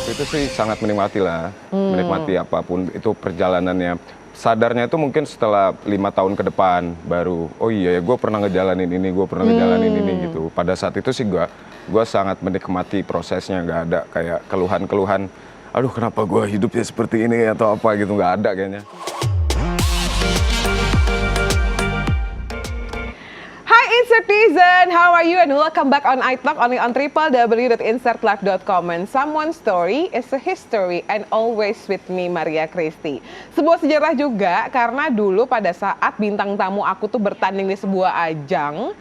Waktu itu sih sangat menikmati lah, menikmati apapun itu perjalanannya. Sadarnya itu mungkin setelah 5 tahun ke depan baru, oh iya ya gue pernah ngejalanin ini, gue pernah ngejalanin ini gitu. Pada saat itu sih gue sangat menikmati prosesnya, nggak ada kayak keluhan-keluhan, aduh kenapa gue hidupnya seperti ini atau apa gitu, nggak ada kayaknya. Insertizen, how are you and welcome back on iTalk only on www.insertlife.com. And someone's story is a history and always with me, Maria Christy. Sebuah sejarah juga karena dulu pada saat bintang tamu aku tuh bertanding di sebuah ajang,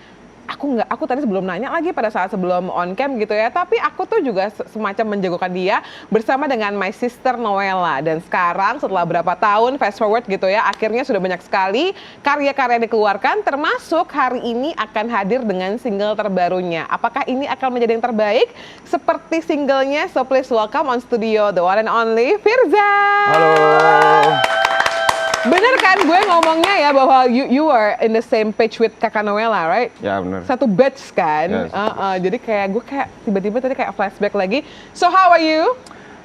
aku tadi sebelum nanya lagi pada saat sebelum on cam gitu ya, tapi aku tuh juga semacam menjagokan dia bersama dengan my sister Noella. Dan sekarang setelah berapa tahun fast forward gitu ya, akhirnya sudah banyak sekali karya-karya dikeluarkan, termasuk hari ini akan hadir dengan single terbarunya. Apakah ini akan menjadi yang terbaik seperti singlenya? So please welcome on studio the one and only Firza. Halo. Bener kan gue ngomongnya ya bahwa you are in the same page with Kakak Noella, right? Ya benar. Satu batch kan? Yes. Jadi kayak gue tiba-tiba tadi kayak flashback lagi. So how are you?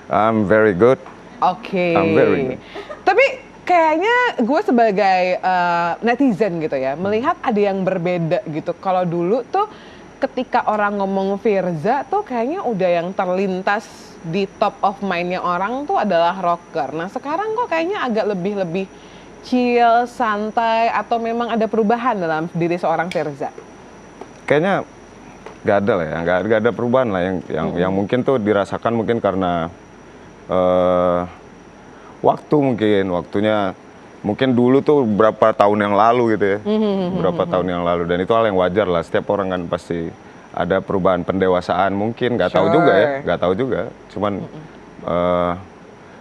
I'm very good. Oke. I'm very good. Tapi kayaknya gue sebagai netizen gitu ya, melihat ada yang berbeda gitu. Kalau dulu tuh ketika orang ngomong Firza tuh kayaknya udah yang terlintas di top of mind-nya orang tuh adalah rocker. Nah sekarang kok kayaknya agak lebih chill, santai, atau memang ada perubahan dalam diri seorang Firza? Kayaknya nggak ada lah ya, nggak ada perubahan lah yang mungkin tuh dirasakan mungkin karena waktunya mungkin dulu tuh berapa tahun yang lalu gitu ya, berapa tahun yang lalu, dan itu hal yang wajar lah, setiap orang kan pasti ada perubahan pendewasaan mungkin, nggak tahu juga ya, nggak tahu juga, cuman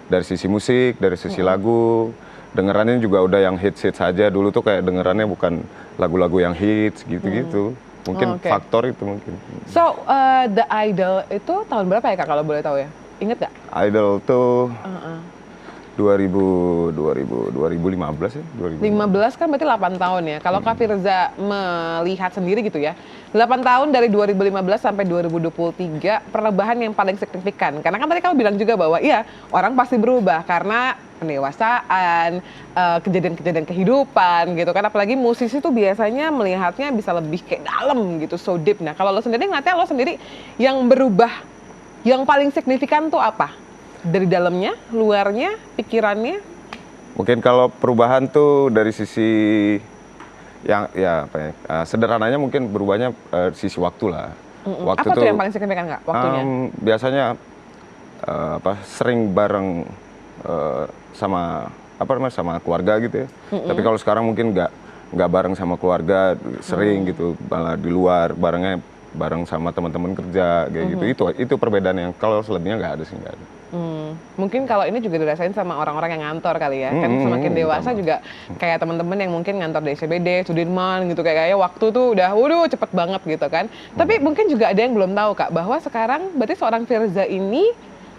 dari sisi musik, dari sisi lagu, dengerannya juga udah yang hits saja. Dulu tuh kayak dengerannya bukan lagu-lagu yang hits gitu-gitu. Mungkin faktor itu mungkin. So, The Idol itu tahun berapa ya Kak kalau boleh tahu ya? Ingat gak? Idol tuh 2015 ya? 15 kan berarti 8 tahun ya. Kalau Kak Firza melihat sendiri gitu ya, 8 tahun dari 2015 sampai 2023, perubahan yang paling signifikan. Karena kan tadi kamu bilang juga bahwa iya, orang pasti berubah karena pendewasaan, kejadian-kejadian kehidupan gitu kan. Apalagi musisi tuh biasanya melihatnya bisa lebih kayak dalam gitu, so deep. Nah kalau lo sendiri ngeliatnya lo sendiri yang berubah, yang paling signifikan tuh apa? Dari dalamnya, luarnya, pikirannya? Mungkin kalau perubahan tuh dari sisi yang sederhananya mungkin berubahnya sisi waktu lah. Waktu apa tuh yang paling signifikan Kak, waktunya? Biasanya sering bareng sama keluarga gitu ya. Tapi kalau sekarang mungkin nggak bareng sama keluarga, sering gitu, malah di luar bareng sama teman-teman kerja kayak gitu. Itu perbedaan yang kalau selebihnya nggak ada sih, nggak ada. Mungkin kalau ini juga dirasain sama orang-orang yang ngantor kali ya. Kan semakin dewasa juga kayak teman-teman yang mungkin ngantor di SCBD, Sudirman gitu, kayaknya waktu tuh udah cepet banget gitu kan. Tapi mungkin juga ada yang belum tahu Kak, bahwa sekarang berarti seorang Firza ini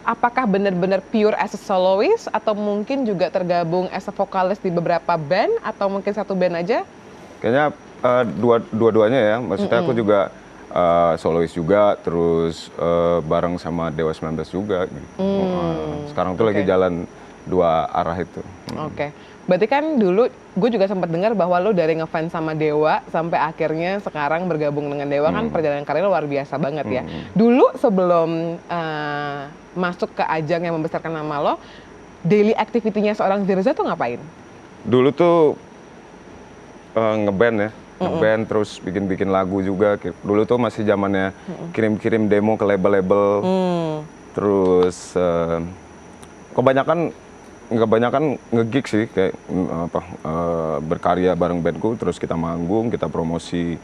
apakah benar-benar pure as a soloist atau mungkin juga tergabung as a vokalis di beberapa band atau mungkin satu band aja? Kayaknya dua-duanya ya. Maksudnya aku juga soloist juga, terus bareng sama Dewa 19 juga gitu. Sekarang tuh lagi jalan dua arah itu. Oke. Berarti kan dulu gue juga sempat dengar bahwa lo dari ngefans sama Dewa sampai akhirnya sekarang bergabung dengan Dewa, kan perjalanan karir luar biasa banget ya. Dulu sebelum masuk ke ajang yang membesarkan nama lo, daily activity-nya seorang Firza tuh ngapain? Dulu tuh ngeband ya. Ngeband, terus bikin lagu juga. Dulu tuh masih zamannya kirim-kirim demo ke label-label. Terus kebanyakan nge-gig sih, kayak berkarya bareng bandku, terus kita manggung, kita promosi.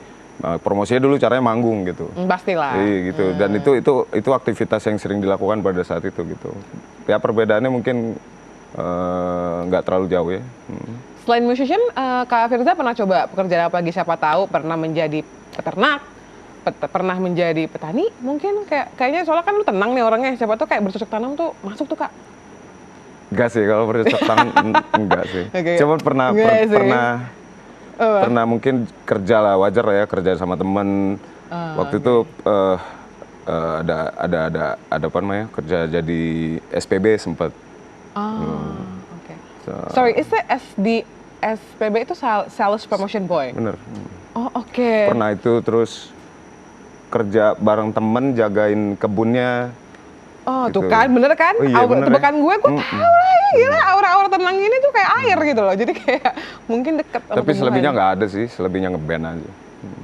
Promosinya dulu caranya manggung gitu. Pastilah. Iya gitu. Dan itu aktivitas yang sering dilakukan pada saat itu gitu. Ya perbedaannya mungkin nggak terlalu jauh ya. Selain musician, Kak Firza pernah coba pekerjaan apa lagi? Siapa tahu pernah menjadi peternak, pernah menjadi petani, mungkin kayaknya soalnya kan lu tenang nih orangnya, siapa tuh kayak bercocok tanam tuh masuk tuh Kak? Enggak sih, kalau bercocok tanam enggak sih. Cuma pernah mungkin kerja lah, wajar lah ya, kerja sama temen. Waktu itu ada apa namanya, kerja jadi SPB sempat. Oke. Sorry, is it SD SPB itu Sales Promotion Boy? Bener. Oh, oke. Pernah itu, terus kerja bareng temen jagain kebunnya. Oh, gitu. tuh kan, bener kan? Oh, iya, bener tebakan ya. gue tahu lah ya, gila aura-aura tenang gini tuh kayak air gitu loh. Jadi kayak mungkin deket sama Tapi selebihnya tumbuhan. nggak ada sih, selebihnya ngeband aja.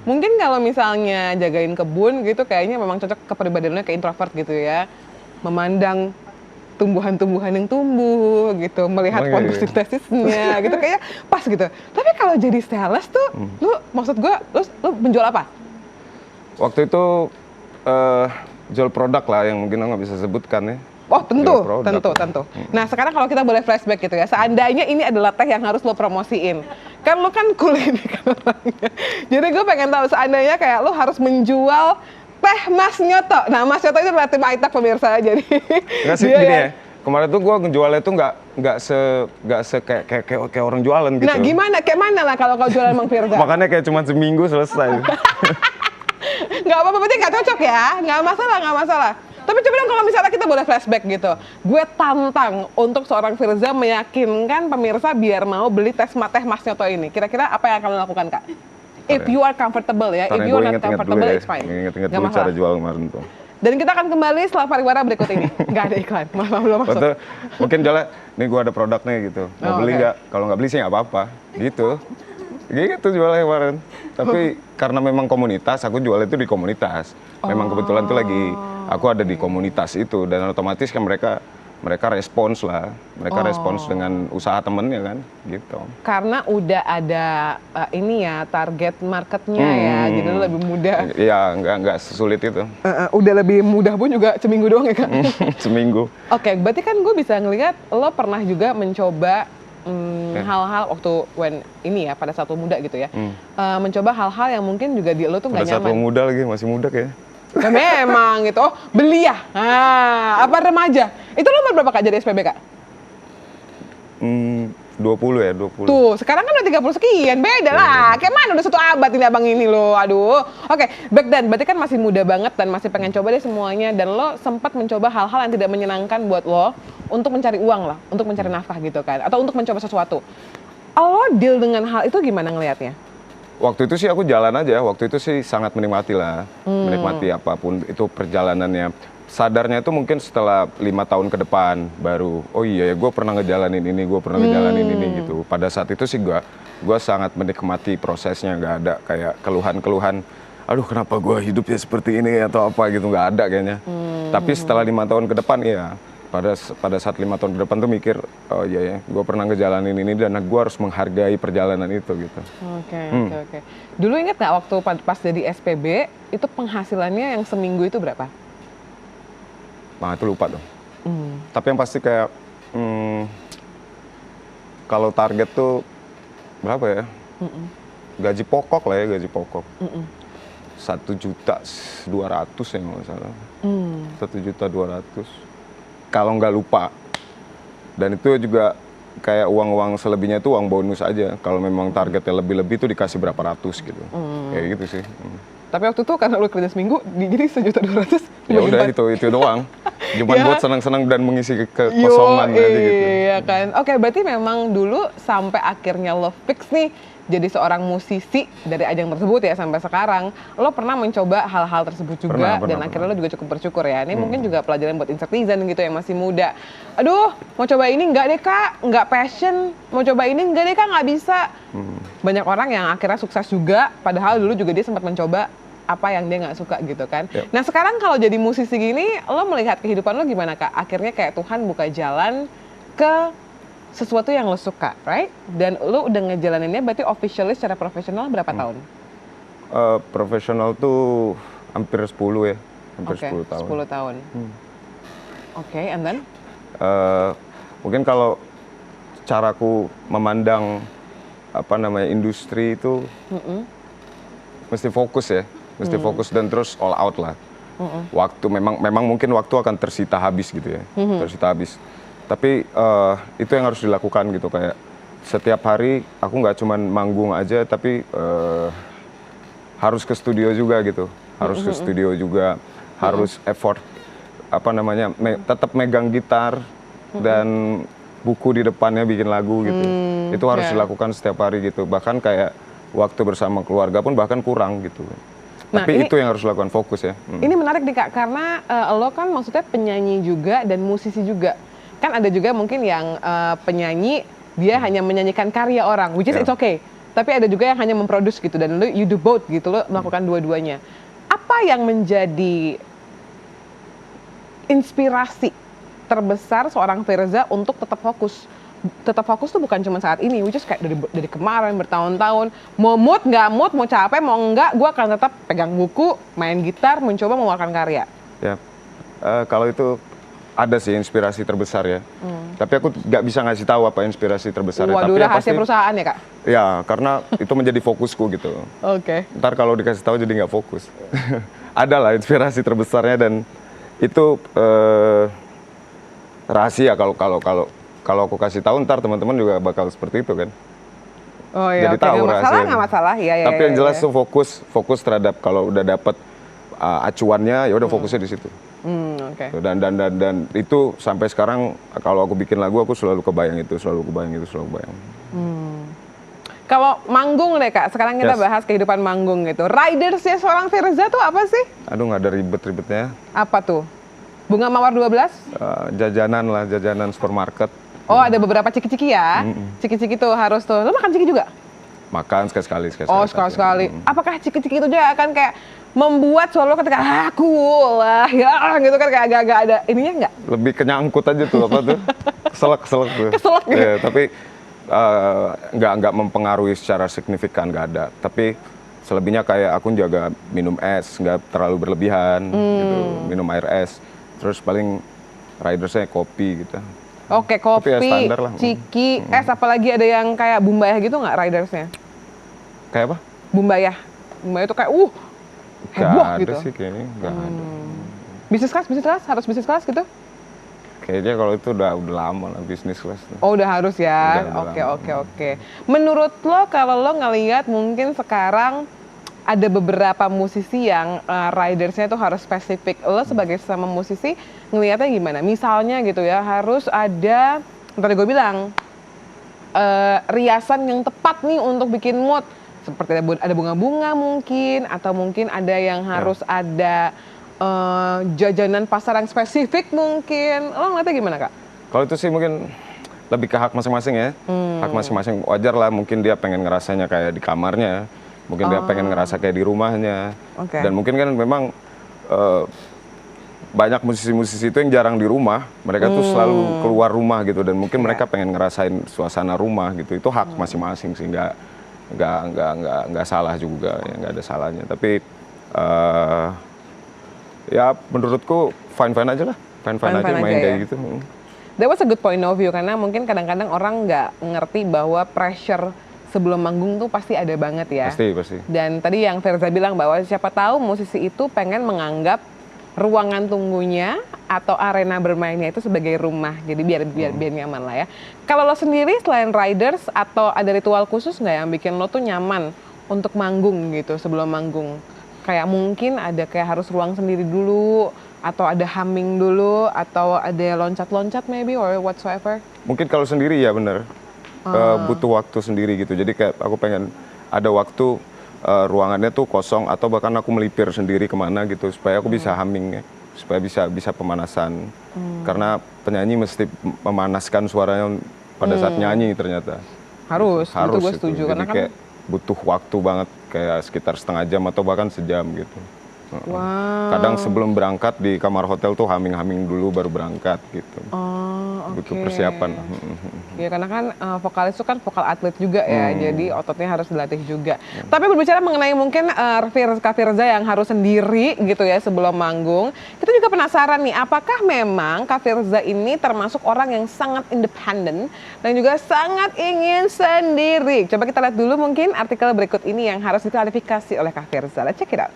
Mungkin kalau misalnya jagain kebun gitu kayaknya memang cocok kepribadiannya ke introvert gitu ya. Memandang tumbuhan-tumbuhan yang tumbuh gitu, melihat Oh, iya, iya. fotosintesisnya gitu kayak pas gitu. Tapi kalau jadi sales tuh, lu maksud gue, lu menjual apa? Waktu itu jual produk lah yang mungkin nggak bisa sebutkan ya. Oh tentu, Jual produk. tentu. Nah sekarang kalau kita boleh flashback gitu ya, seandainya ini adalah teh yang harus lo promosiin, kan lo kan cool ini kan orangnya. Jadi gue pengen tahu seandainya kayak lo harus menjual teh Mas Nyoto. Nah Mas Nyoto itu adalah tim Aitak pemirsa, jadi Nggak sih dia gini yang- ya. Kemarin tuh gue ngejualnya tuh nggak se kayak orang jualan gitu. Nah gimana, kayak mana lah kalau kau jualan Mang Firza? Makanya kayak cuma seminggu selesai. Nggak apa-apa, berarti nggak cocok ya, nggak masalah. Tapi coba dong kalau misalnya kita boleh flashback gitu, gue tantang untuk seorang Firza meyakinkan pemirsa biar mau beli teh Mas Nyoto ini. Kira-kira apa yang akan lo lakukan kak? If you are comfortable ya, if you are not comfortable it's fine. Ingat-ingat Nggak dulu cara masalah. jual kemarin tuh. Dan kita akan kembali setelah pariwara berikut ini. Nggak ada iklan, malah belum masuk. Betul. Mungkin jalan, nih gue ada produknya gitu. Mau Oh, beli oke. nggak? Kalau nggak beli sih nggak apa-apa. Gitu. Gitu jualnya kemarin. Tapi karena memang komunitas, aku jual itu di komunitas. Memang kebetulan tuh lagi aku ada di komunitas itu dan otomatis kan mereka respons lah. Mereka respons dengan usaha temennya kan, gitu. Karena udah ada ini ya target marketnya ya, jadi lo lebih mudah. Iya, nggak sesulit itu. Udah lebih mudah pun juga seminggu doang ya kak. Seminggu. Oke, berarti kan gue bisa ngelihat lo pernah juga mencoba hal-hal waktu ini ya pada saat lo muda gitu ya, mencoba hal-hal yang mungkin juga di lo tuh Pada nggak saat nyaman. lo muda lagi, masih muda kayaknya. Ya, memang gitu. Oh belia, apa remaja? Itu lo umur berapa kak jadi SPB kak? 20 ya, 20. Tuh, sekarang kan udah 30 sekian, beda lah. Kayak mana udah 1 abad ini abang ini lo, aduh. Oke, back then, berarti kan masih muda banget dan masih pengen coba deh semuanya. Dan lo sempat mencoba hal-hal yang tidak menyenangkan buat lo untuk mencari uang lah, untuk mencari nafkah gitu kan. Atau untuk mencoba sesuatu. Lo deal dengan hal itu gimana ngelihatnya? Waktu itu sih aku jalan aja, waktu itu sih sangat menikmati lah. Menikmati apapun itu perjalanannya. Sadarnya itu mungkin setelah 5 tahun ke depan baru, oh iya ya gue pernah ngejalanin ini, gue pernah ngejalanin ini gitu. Pada saat itu sih gue sangat menikmati prosesnya, nggak ada kayak keluhan-keluhan, aduh kenapa gue hidupnya seperti ini atau apa gitu, nggak ada kayaknya. Tapi setelah 5 tahun ke depan iya, pada saat 5 tahun ke depan tuh mikir, oh iya ya gue pernah ngejalanin ini dan gue harus menghargai perjalanan itu gitu. Oke. Dulu inget nggak waktu pas jadi SPB, itu penghasilannya yang seminggu itu berapa? Nah itu lupa dong. Tapi yang pasti kayak kalau target tuh berapa ya? Gaji pokok lah ya, gaji pokok. 1.200.000 ya nggak salah. 1.200.000. Kalau nggak lupa. Dan itu juga kayak uang-uang selebihnya itu uang bonus aja. Kalau memang targetnya lebih-lebih tuh dikasih berapa ratus gitu. Kayak gitu sih. Tapi waktu itu karena lu kerja seminggu, jadi 1.200.000. Ya udah itu doang. Cuman Ya. buat senang-senang dan mengisi kekosongan aja gitu. Iya kan. Oke, berarti memang dulu sampai akhirnya lo fix nih jadi seorang musisi dari ajang tersebut ya sampai sekarang. Lo pernah mencoba hal-hal tersebut juga dan akhirnya lo juga cukup bersyukur ya. Ini mungkin juga pelajaran buat Insertizen gitu yang masih muda. Aduh, mau coba ini enggak deh kak, enggak passion. Mau coba ini enggak deh kak, nggak bisa. Banyak orang yang akhirnya sukses juga, padahal dulu juga dia sempat mencoba apa yang dia nggak suka gitu kan. Yep. Nah sekarang kalau jadi musisi gini, lo melihat kehidupan lo gimana kak? Akhirnya kayak Tuhan buka jalan ke sesuatu yang lo suka, right? Dan lo udah ngejalaninnya berarti officially secara profesional berapa tahun? Profesional tuh hampir 10 ya, hampir Oke, 10 tahun. 10 tahun. Oke, and then? Mungkin kalau caraku memandang apa namanya industri itu mesti fokus ya, mesti fokus dan terus all out lah. Waktu memang mungkin waktu akan tersita habis gitu ya, tersita habis. Tapi itu yang harus dilakukan gitu, kayak setiap hari aku nggak cuman manggung aja, tapi harus ke studio juga gitu, harus ke studio juga, harus effort tetap megang gitar dan buku di depannya bikin lagu gitu. Itu harus dilakukan setiap hari gitu. Bahkan kayak waktu bersama keluarga pun bahkan kurang gitu. Nah, Tapi itu yang harus dilakukan, fokus ya. Ini menarik nih Kak, karena lo kan maksudnya penyanyi juga dan musisi juga. Kan ada juga mungkin yang penyanyi, dia hanya menyanyikan karya orang, which is it's okay. Tapi ada juga yang hanya memproduce gitu, dan lo you do both gitu, lo melakukan dua-duanya. Apa yang menjadi inspirasi terbesar seorang Firza untuk tetap fokus? Tetap fokus tuh bukan cuma saat ini, which is kayak dari kemarin bertahun-tahun, mau mood nggak mood, mau capek mau enggak, gue akan tetap pegang buku, main gitar, mencoba mengeluarkan karya. Ya, kalau itu ada sih inspirasi terbesar ya. Tapi aku nggak bisa ngasih tahu apa inspirasi terbesarnya. Waduh, tapi rahasia perusahaan ya Kak? Ya, karena itu menjadi fokusku gitu. Oke. Ntar kalau dikasih tahu jadi nggak fokus. Ada lah inspirasi terbesarnya, dan itu rahasia kalau aku kasih tahu ntar teman-teman juga bakal seperti itu kan. Oh iya, jadi tahu rahasianya. Nggak masalah, ya. Tapi yang jelas tuh fokus terhadap, kalau udah dapet acuannya ya udah fokusnya di situ. Oke. Dan itu sampai sekarang kalau aku bikin lagu aku selalu kebayang itu. Kalau manggung deh Kak, sekarang kita bahas kehidupan manggung gitu. Ridersnya seorang Firza tuh apa sih? Aduh, nggak ada ribet-ribetnya. Apa tuh? Bunga Mawar 12? Jajanan supermarket. Oh, ada beberapa ciki-ciki ya? Ciki-ciki tuh harus tuh. Lo makan ciki juga? Makan sekali-sekali. Oh, sekali-sekali. Apakah ciki-ciki itu juga akan kayak membuat solo ketika aku lah ya gitu kan, kayak agak-agak ada ininya nggak? Lebih kenyangkut aja tuh apa tuh? Keselak tuh. Keselak ya? Tapi nggak mempengaruhi secara signifikan, nggak ada. Tapi selebihnya kayak aku jaga minum es, nggak terlalu berlebihan gitu, minum air es. Terus paling ridersnya kopi gitu. Oke, kopi, ya standar lah. ciki, es, apalagi ada yang kayak bumbayah gitu nggak ridersnya? Kayak apa? Bumbayah itu kayak heboh Gak ada gitu. sih kayaknya, nggak ada. Bisnis kelas, harus bisnis kelas gitu? Kayaknya kalau itu udah lama lah bisnis kelas. Oh, udah harus ya. Udah Oke. Menurut lo, kalau lo ngelihat mungkin sekarang ada beberapa musisi yang ridersnya itu harus spesifik. Lo sebagai sama musisi ngelihatnya gimana? Misalnya gitu ya, harus ada, tadi gue bilang, riasan yang tepat nih untuk bikin mood. Seperti ada bunga-bunga mungkin, atau mungkin ada yang harus ada jajanan pasar yang spesifik mungkin. Lo ngeliatnya gimana Kak? Kalau itu sih mungkin lebih ke hak masing-masing ya. Hak masing-masing, wajar lah mungkin dia pengen ngerasanya kayak di kamarnya. Mungkin dia pengen ngerasa kayak di rumahnya. Dan mungkin kan memang banyak musisi-musisi itu yang jarang di rumah. Mereka tuh selalu keluar rumah gitu. Dan mungkin mereka pengen ngerasain suasana rumah gitu. Itu hak masing-masing sih, nggak salah juga, ya, nggak ada salahnya. Tapi ya menurutku fine-fine aja lah. Fine-fine aja main kayak gitu. That was a good point of view, karena mungkin kadang-kadang orang nggak ngerti bahwa pressure sebelum manggung tuh pasti ada banget ya. Pasti. Dan tadi yang Firza bilang bahwa siapa tahu musisi itu pengen menganggap ruangan tunggunya atau arena bermainnya itu sebagai rumah. Jadi biar nyaman lah ya. Kalau lo sendiri selain riders, atau ada ritual khusus nggak yang bikin lo tuh nyaman untuk manggung gitu sebelum manggung? Kayak mungkin ada kayak harus ruang sendiri dulu, atau ada humming dulu, atau ada loncat-loncat maybe or whatsoever? Mungkin kalau sendiri ya bener. Butuh waktu sendiri gitu. Jadi kayak aku pengen ada waktu ruangannya tuh kosong, atau bahkan aku melipir sendiri kemana gitu supaya aku bisa humming ya, supaya bisa pemanasan. Karena penyanyi mesti memanaskan suaranya pada saat nyanyi ternyata. Harus itu gue setuju. Jadi Karena kan kayak butuh waktu banget, kayak sekitar setengah jam atau bahkan sejam gitu. wow. Kadang sebelum berangkat di kamar hotel tuh humming dulu baru berangkat gitu. Butuh persiapan. Ya karena kan vokalis itu kan vokal atlet juga ya, jadi ototnya harus dilatih juga. Tapi berbicara mengenai mungkin Kak Firza yang harus sendiri gitu ya sebelum manggung, kita juga penasaran nih, apakah memang Kak Firza ini termasuk orang yang sangat independen dan juga sangat ingin sendiri? Coba kita lihat dulu mungkin artikel berikut ini yang harus diklarifikasi oleh Kak Firza. Let's check it out.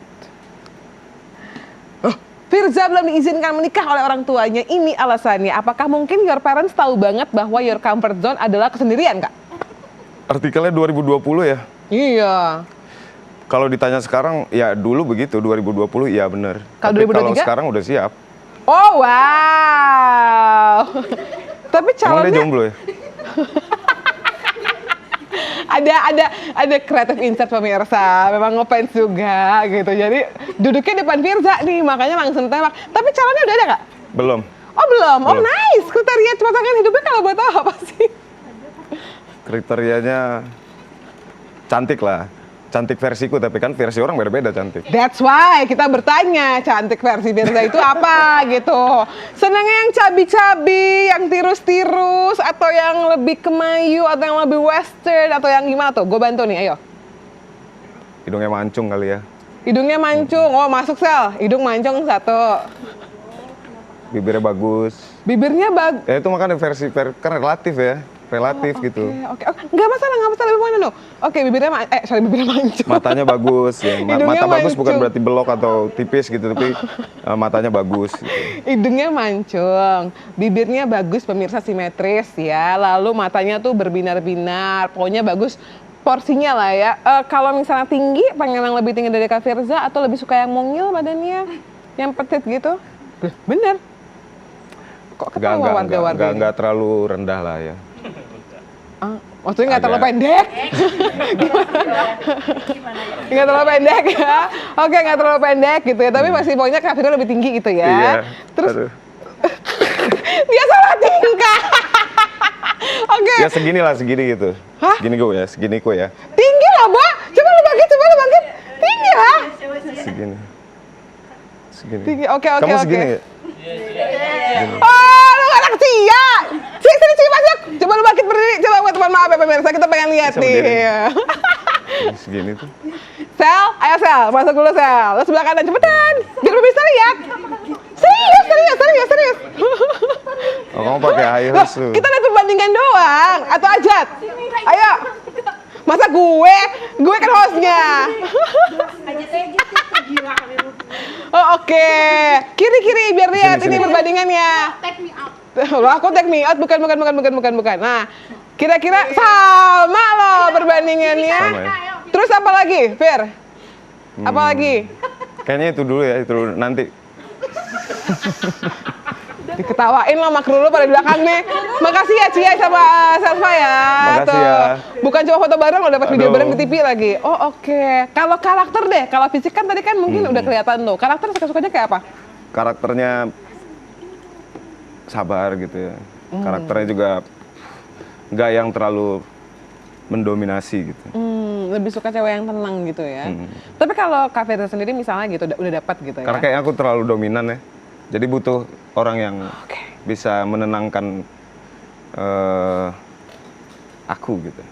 Firza belum diizinkan menikah oleh orang tuanya. Ini alasannya. Apakah mungkin your parents tahu banget bahwa your comfort zone adalah kesendirian, Kak? Artikelnya 2020 ya? Iya. Kalau ditanya sekarang, ya dulu begitu, 2020 iya bener. Kalau Tapi 2023? kalau sekarang udah siap. Oh wow. Tapi Emang dia calonnya jomblo ya? ada kreatif insert pemirsa, memang ngefans juga gitu. Jadi duduknya depan Firza nih, makanya langsung tembak. Tapi calonnya udah ada nggak? Belum. Oh belum. Oh Belum. nice. Kriteria pasangan hidupnya kalau boleh tahu apa sih? Kriterianya cantik lah. Cantik versiku, tapi kan versi orang beda-beda cantik. That's why kita bertanya cantik versi Firza itu apa gitu. Senangnya yang cabi-cabi, yang tirus-tirus, atau yang lebih kemayu, atau yang lebih western, atau yang gimana tuh? Gue bantu nih, ayo. Hidungnya mancung kali ya. Hidungnya mancung, oh masuk Sel. Hidung mancung satu. Bibirnya bagus. Bibirnya bagus. Ya itu makanya kan relatif ya. Relatif gitu. Oke. Oh, nggak masalah lebih mana no. Oke, bibirnya mancung. Matanya bagus ya. Hidungnya Mata bagus bukan mancung. berarti belok atau tipis gitu, tapi matanya bagus gitu. Hidungnya mancung, bibirnya bagus pemirsa simetris ya, lalu matanya tuh berbinar-binar, pokoknya bagus porsinya lah ya. Kalau misalnya tinggi, pengen yang lebih tinggi dari Kak Firza atau lebih suka yang mungil badannya, yang petit gitu? Bener. Kok ketawa warga-warga ini? Nggak terlalu rendah lah ya. Maksudnya nggak terlalu pendek? Nggak terlalu pendek ya? Oke, nggak terlalu pendek gitu ya, tapi masih pokoknya Kak Firza lebih tinggi gitu ya? Iya. Terus Aduh. dia salah tingkah. Oke. Ya segini gitu. Hah? Segini kok ya. Tinggi lah, Mbak. Coba lu bangkit. Tinggi lah. Segini. Tinggi. Oke. Kamu segini ya? Oh, lu anak cia. Sini masuk. Coba lu bangkit berdiri. Coba buat teman maaf ya pemirsa, kita pengen lihat Bisa nih. Segini tuh. Sel, ayo Sel, masuk dulu Sel. Lu sebelah kanan cepetan. Biar bisa lihat. Serius. Oh, kamu pakai high Loh, heels tuh. kita lihat perbandingan doang atau ajat? Ayo. Masa gue kan hostnya. Oh oke. Kiri biar lihat Sini. ini perbandingannya. Loh, aku take me out bukan. Nah, kira-kira sama loh perbandingannya. Sama ya. Terus apa lagi, Fir? Apa lagi? Kayaknya itu dulu ya, itu dulu. Nanti. Diketawain lo sama kru lo pada di belakang nih. Makasih ya Cia sama Selva ya. Makasih ya. Bukan cuma foto bareng lo dapat video Aduh. bareng di TV lagi. Oh oke. Kalau karakter deh, kalau fisik kan tadi kan mungkin udah kelihatan tuh. Karakter suka-sukanya kayak apa? Karakternya sabar gitu ya. Karakternya juga nggak yang terlalu mendominasi gitu. Lebih suka cewek yang tenang gitu ya. Tapi kalau Kak Firza sendiri misalnya gitu udah dapat gitu ya. Karena kayaknya aku terlalu dominan ya. Jadi butuh orang yang Oke. bisa menenangkan aku gitu.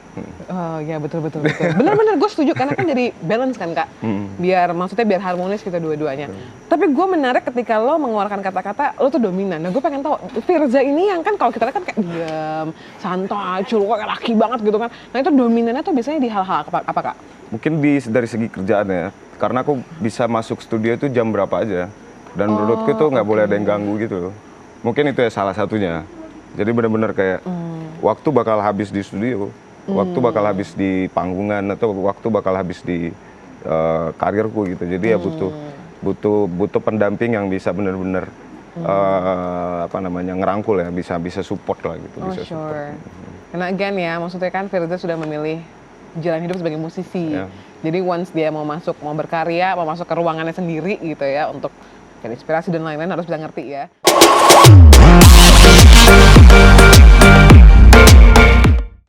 Oh ya betul. Bener gue setuju karena kan jadi balance kan Kak. Biar harmonis kita dua-duanya. Tapi gue menarik ketika lo mengeluarkan kata-kata lo tuh dominan. Nah gue pengen tahu Firza ini yang kan kalau kita lihat kan kayak diam, santai, culuk, kayak laki banget gitu kan. Nah itu dominannya tuh biasanya di hal-hal apa Kak? Mungkin dari segi kerjaan ya. Karena aku bisa masuk studio itu jam berapa aja. Dan menurutku itu nggak boleh ada yang ganggu gitu. Mungkin itu ya salah satunya. Jadi benar-benar kayak waktu bakal habis di studio, waktu bakal habis di panggungan atau waktu bakal habis di karirku gitu. Jadi ya butuh pendamping yang bisa benar-benar ngerangkul ya, bisa support lah gitu. Oh bisa support. sure. Karena again ya, maksudnya kan Firza sudah memilih jalan hidup sebagai musisi. Ya. Jadi once dia mau berkarya, mau masuk ke ruangannya sendiri gitu ya untuk inspirasi dan lain-lain harus bisa ngerti ya.